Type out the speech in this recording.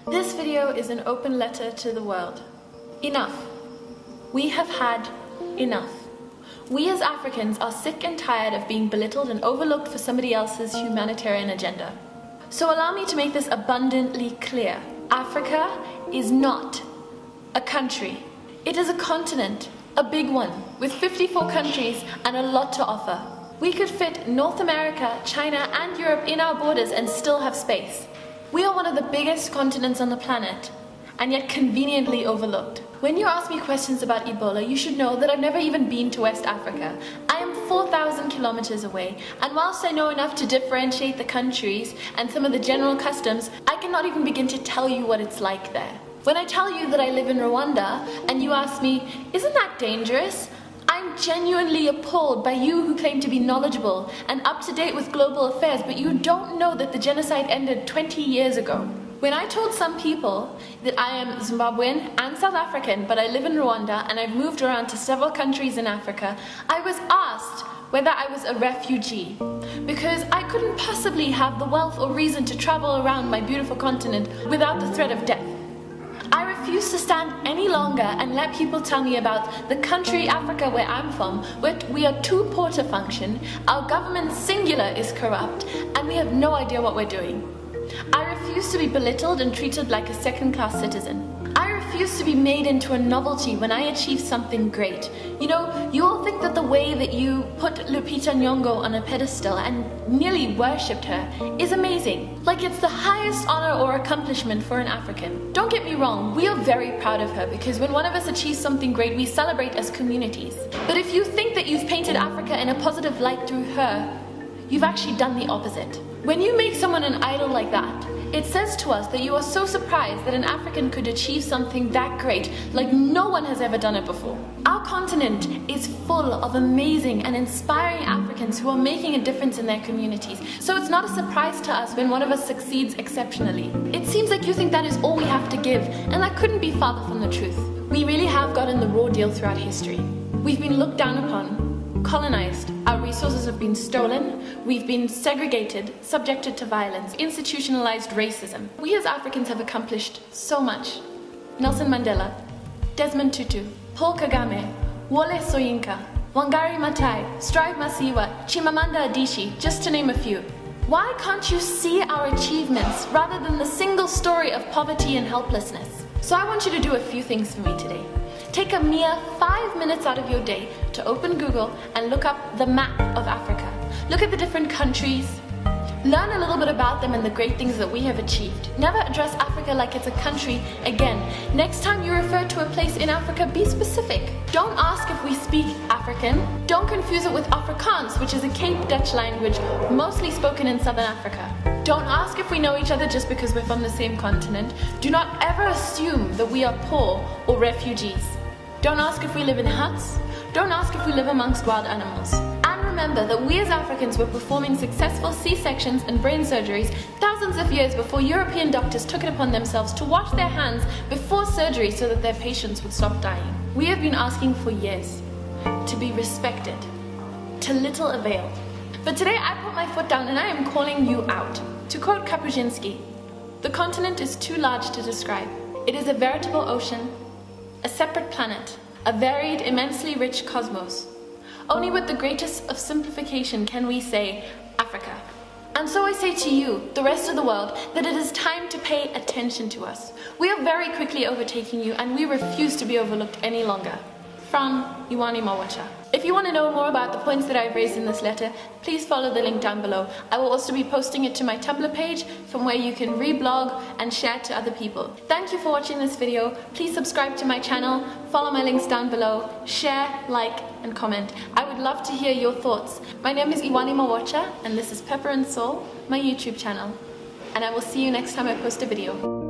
This video is an open letter to the world. Enough. We have had enough. We as Africans are sick and tired of being belittled and overlooked for somebody else's humanitarian agenda. So allow me to make this abundantly clear. Africa is not a country. It is a continent, a big one, with 54 countries and a lot to offer. We could fit North America, China and Europe in our borders and still have space. We are one of the biggest continents on the planet, and yet conveniently overlooked. When you ask me questions about Ebola, you should know that I've never even been to West Africa. I am 4,000 kilometers away, and whilst I know enough to differentiate the countries and some of the general customs, I cannot even begin to tell you what it's like there. When I tell you that I live in Rwanda, and you ask me, isn't that dangerous? I'm genuinely appalled by you who claim to be knowledgeable and up to date with global affairs, but you don't know that the genocide ended 20 years ago. When I told some people that I am Zimbabwean and South African, but I live in Rwanda and I've moved around to several countries in Africa, I was asked whether I was a refugee, because I couldn't possibly have the wealth or reason to travel around my beautiful continent without the threat of death. I refuse to stand any longer and let people tell me about the country Africa where I'm from, where we are too poor to function, our government singular is corrupt, and we have no idea what we're doing. I refuse to be belittled and treated like a second-class citizen. I refuse to be made into a novelty when I achieve something great. You know, you all think that the way that you put Lupita Nyong'o on a pedestal and nearly worshipped her is amazing. Like it's the highest honor or accomplishment for an African. Don't get me wrong, we are very proud of her because when one of us achieves something great, we celebrate as communities. But if you think that you've painted Africa in a positive light through her, you've actually done the opposite. When you make someone an idol like that, it says to us that you are so surprised that an African could achieve something that great, like no one has ever done it before. Our continent is full of amazing and inspiring Africans who are making a difference in their communities. So it's not a surprise to us when one of us succeeds exceptionally. It seems like you think that is all we have to give, and that couldn't be farther from the truth. We really have gotten the raw deal throughout history. We've been looked down upon, colonized, our resources have been stolen, we've been segregated, subjected to violence, institutionalized racism. We as Africans have accomplished so much. Nelson Mandela, Desmond Tutu, Paul Kagame, Wole Soyinka, Wangari Maathai, Strive Masiyiwa, Chimamanda Adichie, just to name a few. Why can't you see our achievements rather than the single story of poverty and helplessness? So I want you to do a few things for me today. Take a mere 5 minutes out of your day to open Google and look up the map of Africa. Look at the different countries. Learn a little bit about them and the great things that we have achieved. Never address Africa like it's a country again. Next time you refer to a place in Africa, be specific. Don't ask if we speak African. Don't confuse it with Afrikaans, which is a Cape Dutch language mostly spoken in Southern Africa. Don't ask if we know each other just because we're from the same continent. Do not ever assume that we are poor or refugees. Don't ask if we live in huts. Don't ask if we live amongst wild animals. And remember that we as Africans were performing successful C-sections and brain surgeries thousands of years before European doctors took it upon themselves to wash their hands before surgery so that their patients would stop dying. We have been asking for years to be respected, to little avail. But today I put my foot down and I am calling you out. To quote Kapuscinski, "The continent is too large to describe. It is a veritable ocean, a separate planet, a varied, immensely rich cosmos. Only with the greatest of simplification can we say, Africa." And so I say to you, the rest of the world, that it is time to pay attention to us. We are very quickly overtaking you and we refuse to be overlooked any longer. From Iwani Mawacha. If you want to know more about the points that I've raised in this letter, please follow the link down below. I will also be posting it to my Tumblr page from where you can reblog and share to other people. Thank you for watching this video. Please subscribe to my channel, follow my links down below, share, like, and comment. I would love to hear your thoughts. My name is Iwani Mawacha and this is Pepper and Soul, my YouTube channel. And I will see you next time I post a video.